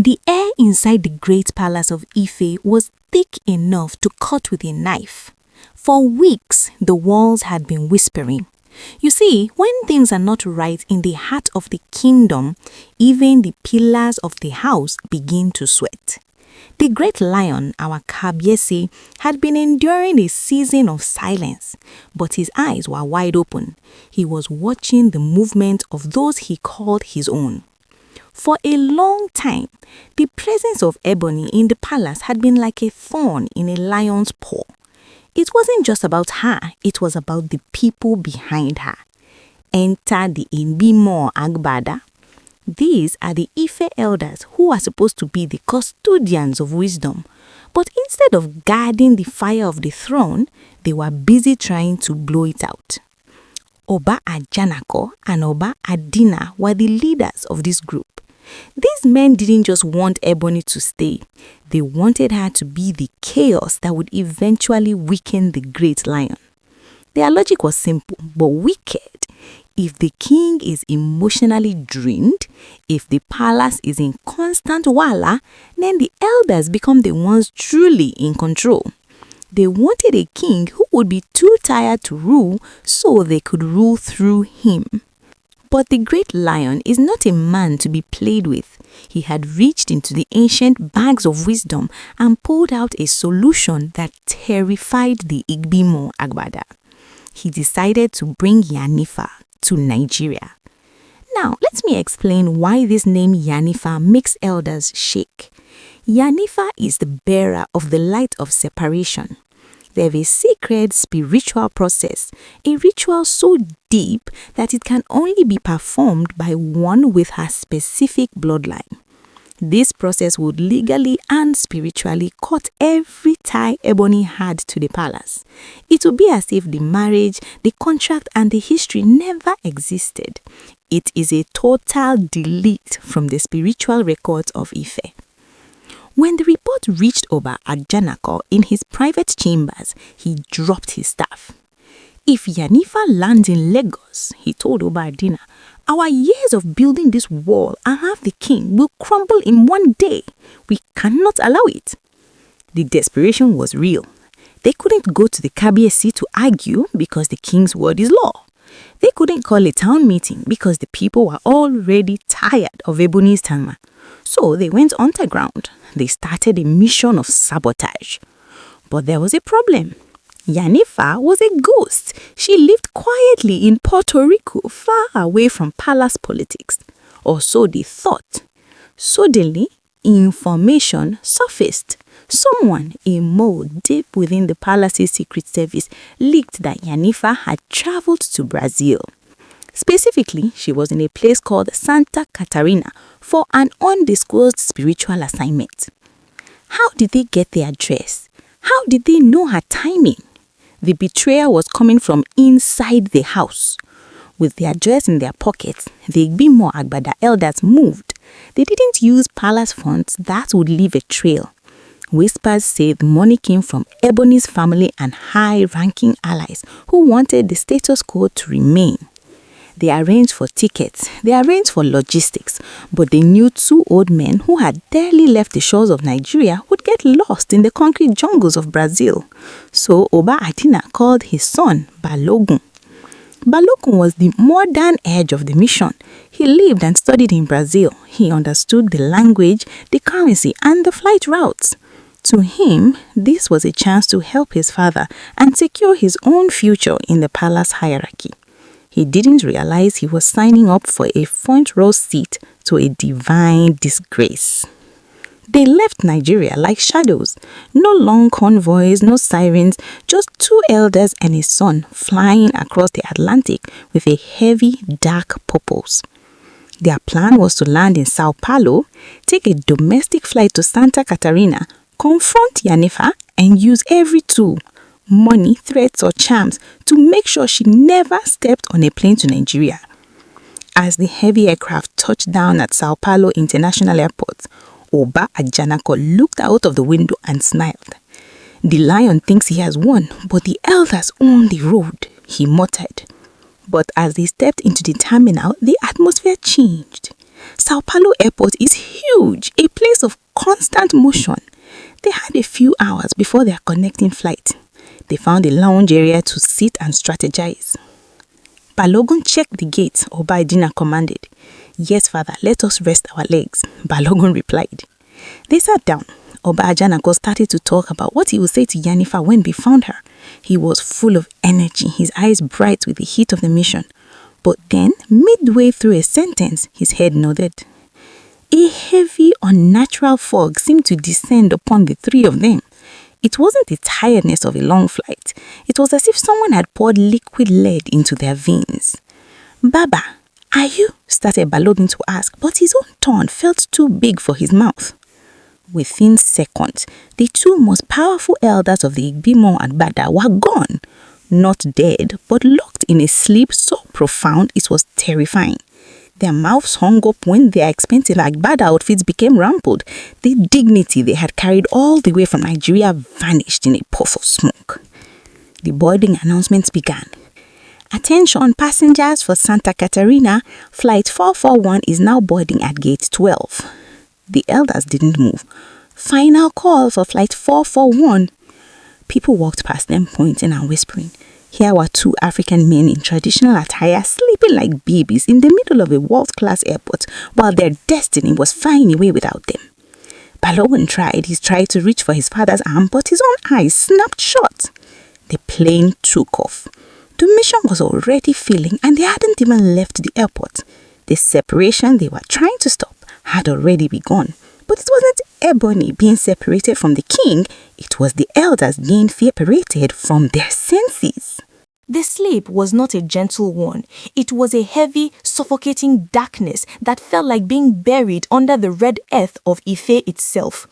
The air inside the great palace of Ife was thick enough to cut with a knife. For weeks, the walls had been whispering. You see, when things are not right in the heart of the kingdom, even the pillars of the house begin to sweat. The great lion, our Kabiesi, had been enduring a season of silence, but his eyes were wide open. He was watching the movement of those he called his own. For a long time, the presence of Ebony in the palace had been like a thorn in a lion's paw. It wasn't just about her, it was about the people behind her. Enter the Imbimo Agbada. These are the Ife elders who are supposed to be the custodians of wisdom. But instead of guarding the fire of the throne, they were busy trying to blow it out. Oba Ajanaku and Oba Adesina were the leaders of this group. These men didn't just want Ebony to stay. They wanted her to be the chaos that would eventually weaken the great lion. Their logic was simple but wicked. If the king is emotionally drained, if the palace is in constant wala, then the elders become the ones truly in control. They wanted a king who would be too tired to rule so they could rule through him. But the great lion is not a man to be played with. He had reached into the ancient bags of wisdom and pulled out a solution that terrified the Igbimo Agbada. He decided to bring Yanifa to Nigeria. Now, let me explain why this name Yanifa makes elders shake. Yanifa is the bearer of the light of separation. They have a sacred spiritual process, a ritual so deep that it can only be performed by one with her specific bloodline. This process would legally and spiritually cut every tie Ebony had to the palace. It would be as if the marriage, the contract, and the history never existed. It is a total delete from the spiritual records of Ife. When the report reached Oba Ajanaku in his private chambers, he dropped his staff. If Yanifa lands in Lagos, he told Oba Adesina, our years of building this wall and have the king will crumble in one day. We cannot allow it. The desperation was real. They couldn't go to the Kabiesi to argue because the king's word is law. They couldn't call a town meeting because the people were already tired of Ebony's tama. So they went underground. They started a mission of sabotage. But there was a problem. Yanifa was a ghost. She lived quietly in Puerto Rico, far away from palace politics. Or so they thought. Suddenly, information surfaced. Someone, a mole deep within the palace's secret service, leaked that Yanifa had traveled to Brazil. Specifically, she was in a place called Santa Catarina for an undisclosed spiritual assignment. How did they get the address? How did they know her timing? The betrayer was coming from inside the house. With the address in their pockets, the Igbimo Agbada elders moved. They didn't use palace funds that would leave a trail. Whispers say the money came from Ebony's family and high-ranking allies who wanted the status quo to remain. They arranged for tickets, they arranged for logistics, but they knew two old men who had barely left the shores of Nigeria would get lost in the concrete jungles of Brazil. So Oba Adesina called his son Balogun. Balogun was the modern edge of the mission. He lived and studied in Brazil. He understood the language, the currency, and the flight routes. To him, this was a chance to help his father and secure his own future in the palace hierarchy. He didn't realize he was signing up for a front row seat to a divine disgrace. They left Nigeria like shadows. No long convoys, no sirens, just two elders and a son flying across the Atlantic with a heavy, dark purpose. Their plan was to land in Sao Paulo, take a domestic flight to Santa Catarina, confront Yanifa, and use every tool, money, threats, or charms to make sure she never stepped on a plane to Nigeria. As the heavy aircraft touched down at Sao Paulo International Airport, Oba Ajanaku looked out of the window and smiled. The lion thinks he has won, but the elders own the road, he muttered. But as they stepped into the terminal, the atmosphere changed. Sao Paulo Airport is huge, a place of constant motion. They had a few hours before their connecting flight. They found a lounge area to sit and strategize. Balogun checked the gate, Oba Adesina commanded. "Yes, father, let us rest our legs," Balogun replied. They sat down. Oba Ajanaku started to talk about what he would say to Yanifa when they found her. He was full of energy, his eyes bright with the heat of the mission. But then, midway through a sentence, his head nodded. A heavy, unnatural fog seemed to descend upon the three of them. It wasn't the tiredness of a long flight. It was as if someone had poured liquid lead into their veins. "Baba, are you?" started Balogun to ask, but his own tongue felt too big for his mouth. Within seconds, the two most powerful elders of the Igbimo and Bada were gone. Not dead, but locked in a sleep so profound it was terrifying. Their mouths hung up when their expensive Agbada outfits became rumpled. The dignity they had carried all the way from Nigeria vanished in a puff of smoke. The boarding announcements began. "Attention passengers for Santa Catarina, flight 441 is now boarding at gate 12. The elders didn't move. "Final call for flight 441. People walked past them, pointing and whispering. Here were two African men in traditional attire sleeping like babies in the middle of a world-class airport while their destiny was flying away without them. Balogun tried to reach for his father's arm, but his own eyes snapped shut. The plane took off. The mission was already filling and they hadn't even left the airport. The separation they were trying to stop had already begun. But it wasn't Ebony being separated from the king, it was the elders being separated from their senses. The sleep was not a gentle one. It was a heavy, suffocating darkness that felt like being buried under the red earth of Ife itself.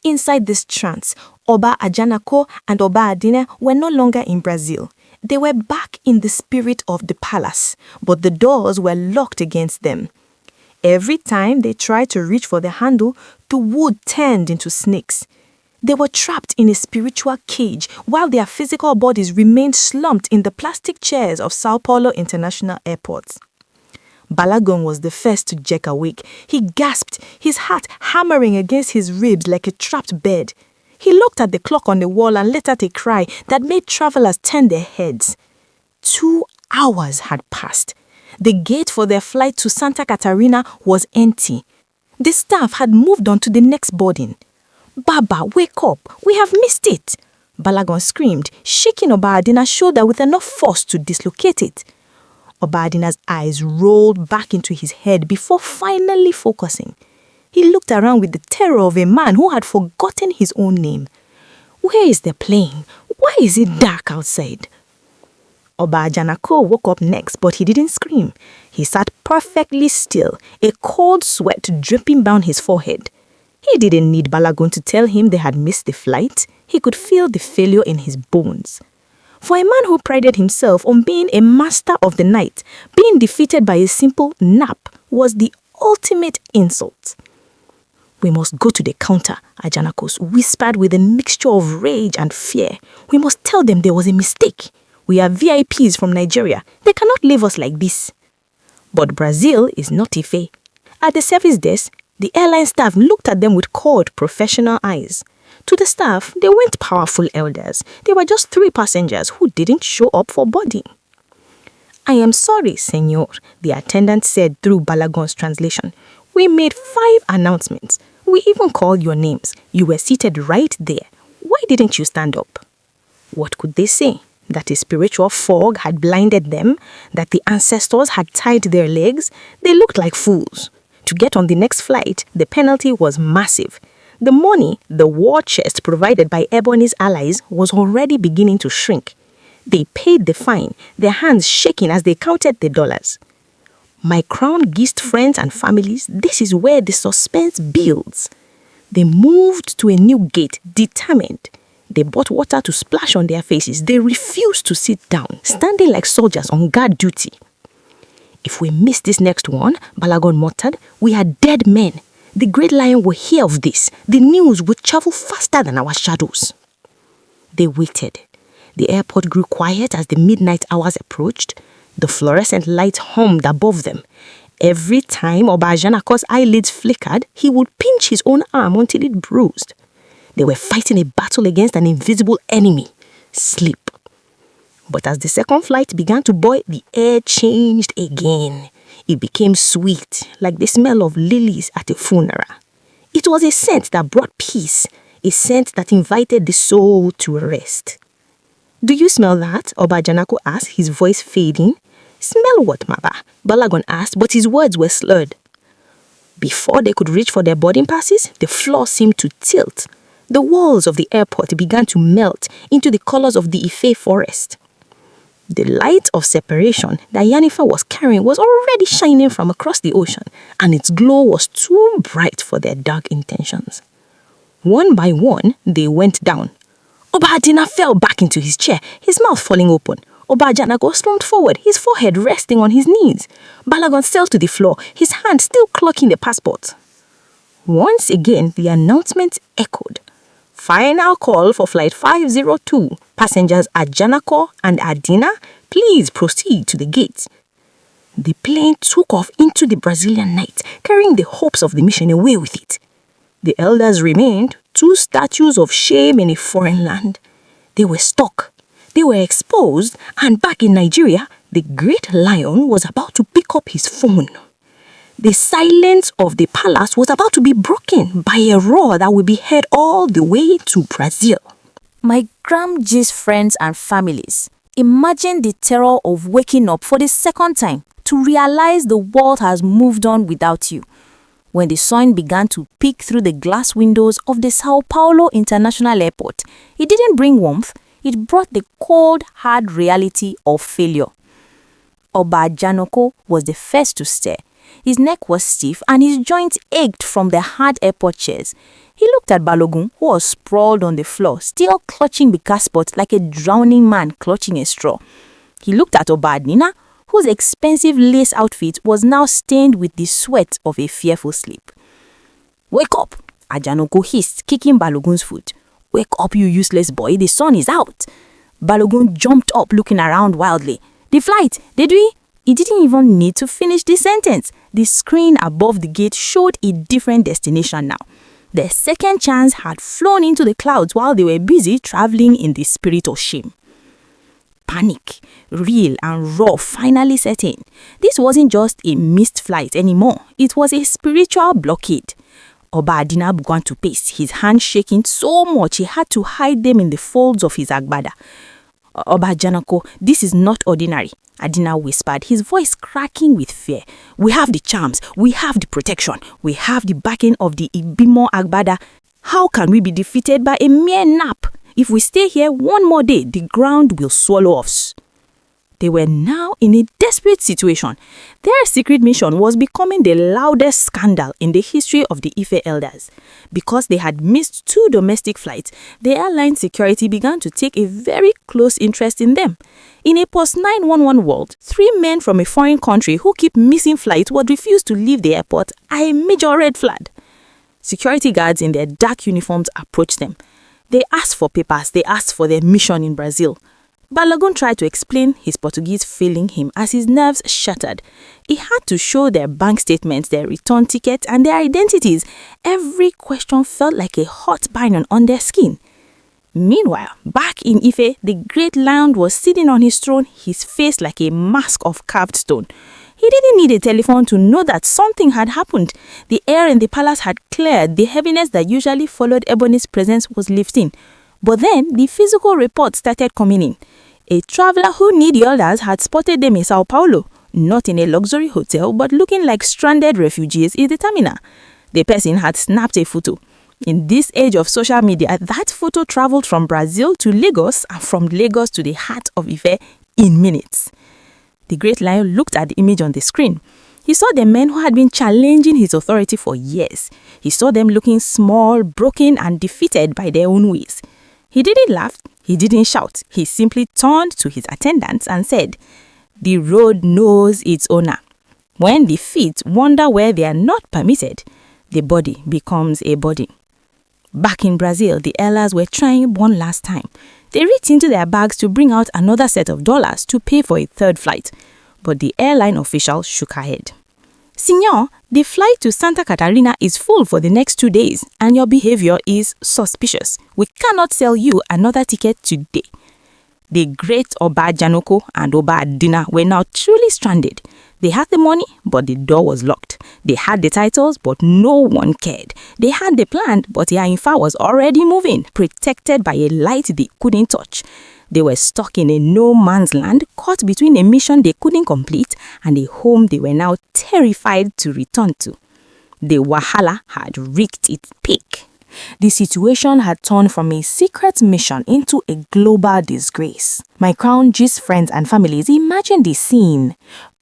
Inside this trance, Oba Ajanaku and Oba Adesina were no longer in Brazil. They were back in the spirit of the palace, but the doors were locked against them. Every time they tried to reach for the handle, the wood turned into snakes. They were trapped in a spiritual cage while their physical bodies remained slumped in the plastic chairs of Sao Paulo International Airport. Balogun was the first to jerk awake. He gasped, his heart hammering against his ribs like a trapped bird. He looked at the clock on the wall and let out a cry that made travelers turn their heads. 2 hours had passed. The gate for their flight to Santa Catarina was empty. The staff had moved on to the next boarding. "Baba, wake up! We have missed it!" Balogun screamed, shaking Oba Adesina's shoulder with enough force to dislocate it. Oba Adesina's eyes rolled back into his head before finally focusing. He looked around with the terror of a man who had forgotten his own name. Where is the plane? Why is it dark outside? Oba Ajanaku woke up next, but he didn't scream. He sat perfectly still, a cold sweat dripping down his forehead. He didn't need Balogun to tell him they had missed the flight. He could feel the failure in his bones. For a man who prided himself on being a master of the night, being defeated by a simple nap was the ultimate insult. "We must go to the counter," Ajanaku whispered with a mixture of rage and fear. "We must tell them there was a mistake. We are VIPs from Nigeria. They cannot leave us like this." But Brazil is not Ife. At the service desk, the airline staff looked at them with cold, professional eyes. To the staff, they weren't powerful elders. They were just 3 passengers who didn't show up for boarding. "I am sorry, senor," the attendant said through Balogun's translation. "We made 5 announcements. We even called your names. You were seated right there. Why didn't you stand up?" What could they say? That a spiritual fog had blinded them? That the ancestors had tied their legs? They looked like fools. To get on the next flight, the penalty was massive. The money, the war chest provided by Ebony's allies, was already beginning to shrink. They paid the fine, their hands shaking as they counted the dollars. My crown-geist friends and families, this is where the suspense builds. They moved to a new gate, determined. They bought water to splash on their faces. They refused to sit down, standing like soldiers on guard duty. "If we miss this next one," Balogun muttered, "we are dead men. The great lion will hear of this. The news will travel faster than our shadows." They waited. The airport grew quiet as the midnight hours approached. The fluorescent lights hummed above them. Every time Oba Ajanaku's eyelids flickered, he would pinch his own arm until it bruised. They were fighting a battle against an invisible enemy, sleep. But as the second flight began to boil, the air changed again. It became sweet, like the smell of lilies at a funeral. It was a scent that brought peace, a scent that invited the soul to rest. "Do you smell that?" Oba Ajanaku asked, his voice fading. "Smell what, Maba?" Balogun asked, but his words were slurred. Before they could reach for their boarding passes, the floor seemed to tilt. The walls of the airport began to melt into the colors of the Ife forest. The light of separation that Yanifa was carrying was already shining from across the ocean, and its glow was too bright for their dark intentions. One by one, they went down. Oba Adina fell back into his chair, his mouth falling open. Oba Ajanaku slumped forward, his forehead resting on his knees. Balogun sailed to the floor, his hand still clutching the passport. Once again, the announcement echoed. "Final call for flight 502. Passengers Ajanaku and Adina, please proceed to the gate." The plane took off into the Brazilian night, carrying the hopes of the mission away with it. The elders remained, two statues of shame in a foreign land. They were stuck. They were exposed, and back in Nigeria, the great lion was about to pick up his phone. The silence of the palace was about to be broken by a roar that would be heard all the way to Brazil. My Gramji's friends and families, imagine the terror of waking up for the second time to realize the world has moved on without you. When the sun began to peek through the glass windows of the Sao Paulo International Airport, it didn't bring warmth, it brought the cold, hard reality of failure. Oba Ajanaku was the first to stir. His neck was stiff and his joints ached from the hard airport chairs. He looked at Balogun, who was sprawled on the floor, still clutching the passport like a drowning man clutching a straw. He looked at Oba Adesina, whose expensive lace outfit was now stained with the sweat of a fearful sleep. "Wake up!" Ajanaku hissed, kicking Balogun's foot. "Wake up, you useless boy, the sun is out." Balogun jumped up, looking around wildly. "The flight, did we?" He didn't even need to finish the sentence. The screen above the gate showed a different destination now. Their second chance had flown into the clouds while they were busy traveling in the spirit of shame. Panic, real and raw, finally set in. This wasn't just a missed flight anymore. It was a spiritual blockade. Oba Adina began to pace, his hands shaking so much he had to hide them in the folds of his agbada. "Oba Ajanaku, this is not ordinary," Adina whispered, his voice cracking with fear. "We have the charms, we have the protection, we have the backing of the Ibimo Agbada. How can we be defeated by a mere nap? If we stay here one more day, the ground will swallow us." They were now in a desperate situation. Their secret mission was becoming the loudest scandal in the history of the Ife elders. Because they had missed 2 domestic flights, the airline security began to take a very close interest in them. In a post-911 world, 3 men from a foreign country who keep missing flights would refuse to leave the airport are a major red flag. Security guards in their dark uniforms approached them. They asked for papers, they asked for their mission in Brazil. Balogun tried to explain, his Portuguese failing him as his nerves shattered. He had to show their bank statements, their return tickets, and their identities. Every question felt like a hot burn on their skin. Meanwhile, back in Ife, the great lion was sitting on his throne, his face like a mask of carved stone. He didn't need a telephone to know that something had happened. The air in the palace had cleared, the heaviness that usually followed Ebony's presence was lifting. But then, the physical reports started coming in. A traveler who knew the elders had spotted them in Sao Paulo, not in a luxury hotel, but looking like stranded refugees in the terminal. The person had snapped a photo. In this age of social media, that photo traveled from Brazil to Lagos and from Lagos to the heart of Ife in minutes. The great lion looked at the image on the screen. He saw the men who had been challenging his authority for years. He saw them looking small, broken, and defeated by their own ways. He didn't laugh, he didn't shout. He simply turned to his attendants and said, "The road knows its owner. When the feet wander where they are not permitted, the body becomes a body." Back in Brazil, the elders were trying one last time. They reached into their bags to bring out another set of dollars to pay for a third flight. But the airline official shook her head. Signor, the flight to Santa Catarina is full for the next 2 days and your behavior is suspicious. We cannot sell you another ticket today. The great Oba Ajanaku and Oba Adesina were now truly stranded. They had the money, but the door was locked. They had the titles, but no one cared. They had the plan, but Yaifa was already moving, protected by a light they couldn't touch. They were stuck in a no-man's land, caught between a mission they couldn't complete and a home they were now terrified to return to. The Wahala had reached its peak. The situation had turned from a secret mission into a global disgrace. My crown gist friends and families, imagine the scene.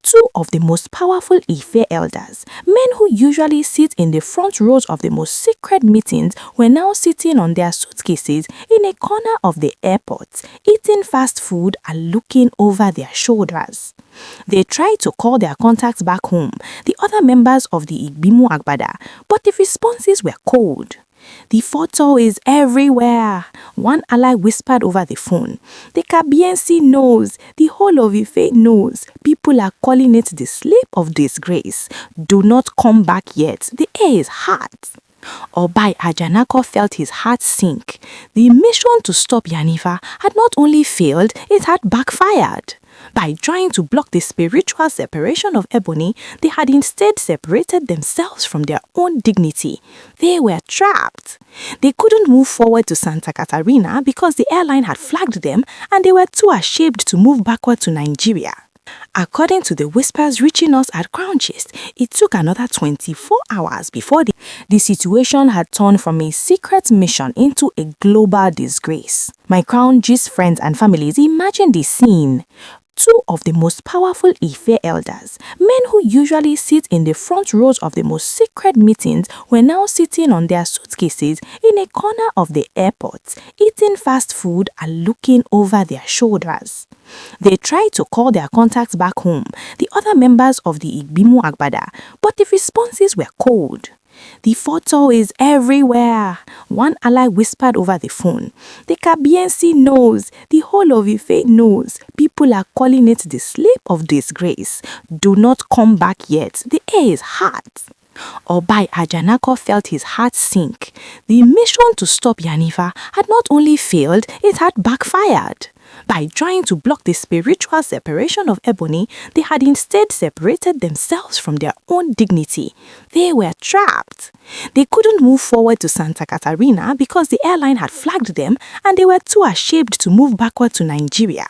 Two of the most powerful Ife elders, men who usually sit in the front rows of the most secret meetings, were now sitting on their suitcases in a corner of the airport, eating fast food and looking over their shoulders. They tried to call their contacts back home, the other members of the Igbimu Agbada, but the responses were cold. The photo is everywhere, one ally whispered over the phone. The Kabiensi knows, the whole of Ife knows. People are calling it the sleep of disgrace. Do not come back yet, the air is hot. Oba Ajanaku felt his heart sink. The mission to stop Yanifa had not only failed, it had backfired. By trying to block the spiritual separation of Ebony, they had instead separated themselves from their own dignity. They were trapped. They couldn't move forward to Santa Catarina because the airline had flagged them and they were too ashamed to move backward to Nigeria. According to the whispers reaching us at Crown Gist, it took another 24 hours before the situation had turned from a secret mission into a global disgrace. My Crown Gist friends and families, imagine the scene. Two of the most powerful Ife elders, men who usually sit in the front rows of the most secret meetings, were now sitting on their suitcases in a corner of the airport, eating fast food and looking over their shoulders. They tried to call their contacts back home, the other members of the Igbimu Agbada, but the responses were cold. The photo is everywhere, one ally whispered over the phone. The Kabiensi knows, the whole of Ife knows. People are calling it the sleep of disgrace. Do not come back yet, the air is hot. Oba Ajanaku felt his heart sink. The mission to stop Yanifa had not only failed, it had backfired. By trying to block the spiritual separation of Ebony, they had instead separated themselves from their own dignity. They were trapped. They couldn't move forward to Santa Catarina because the airline had flagged them and they were too ashamed to move backward to Nigeria.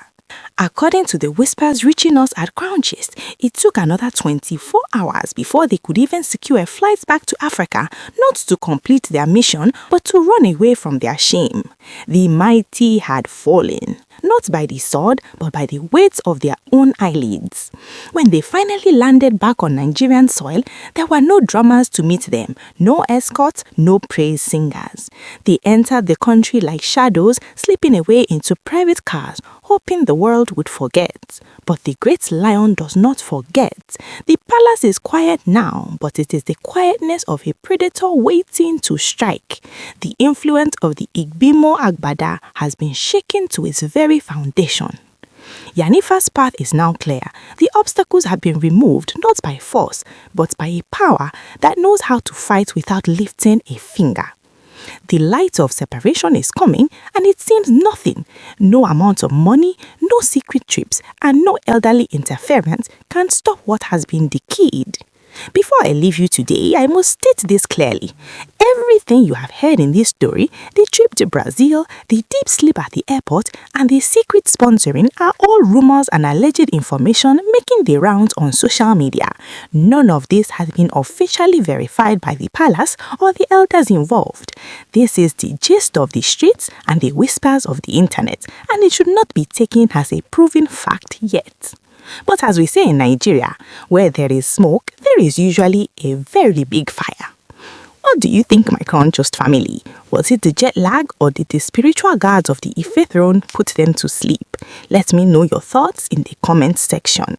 According to the whispers reaching us at Crown Gist, it took another 24 hours before they could even secure flights back to Africa, not to complete their mission, but to run away from their shame. The mighty had fallen, not by the sword, but by the weight of their own eyelids. When they finally landed back on Nigerian soil, there were no drummers to meet them, no escorts, no praise singers. They entered the country like shadows, slipping away into private cars, hoping the world would forget. But the great lion does not forget. The palace is quiet now, but it is the quietness of a predator waiting to strike. The influence of the Igbimu Agbada has been shaken to its very foundation. Yanifa's path is now clear. The obstacles have been removed not by force, but by a power that knows how to fight without lifting a finger. The light of separation is coming and it seems nothing. No amount of money, no secret trips, and no elderly interference can stop what has been decayed. Before I leave you today, I must state this clearly. Everything you have heard in this story, the trip to Brazil, the deep sleep at the airport, and the secret sponsoring are all rumors and alleged information making the rounds on social media. None of this has been officially verified by the palace or the elders involved. This is the gist of the streets and the whispers of the internet, and it should not be taken as a proven fact yet. But as we say in Nigeria, where there is smoke, there is usually a very big fire. What do you think, my Crown Gist family? Was it the jet lag or did the spiritual guards of the Ife throne put them to sleep? Let me know your thoughts in the comments section.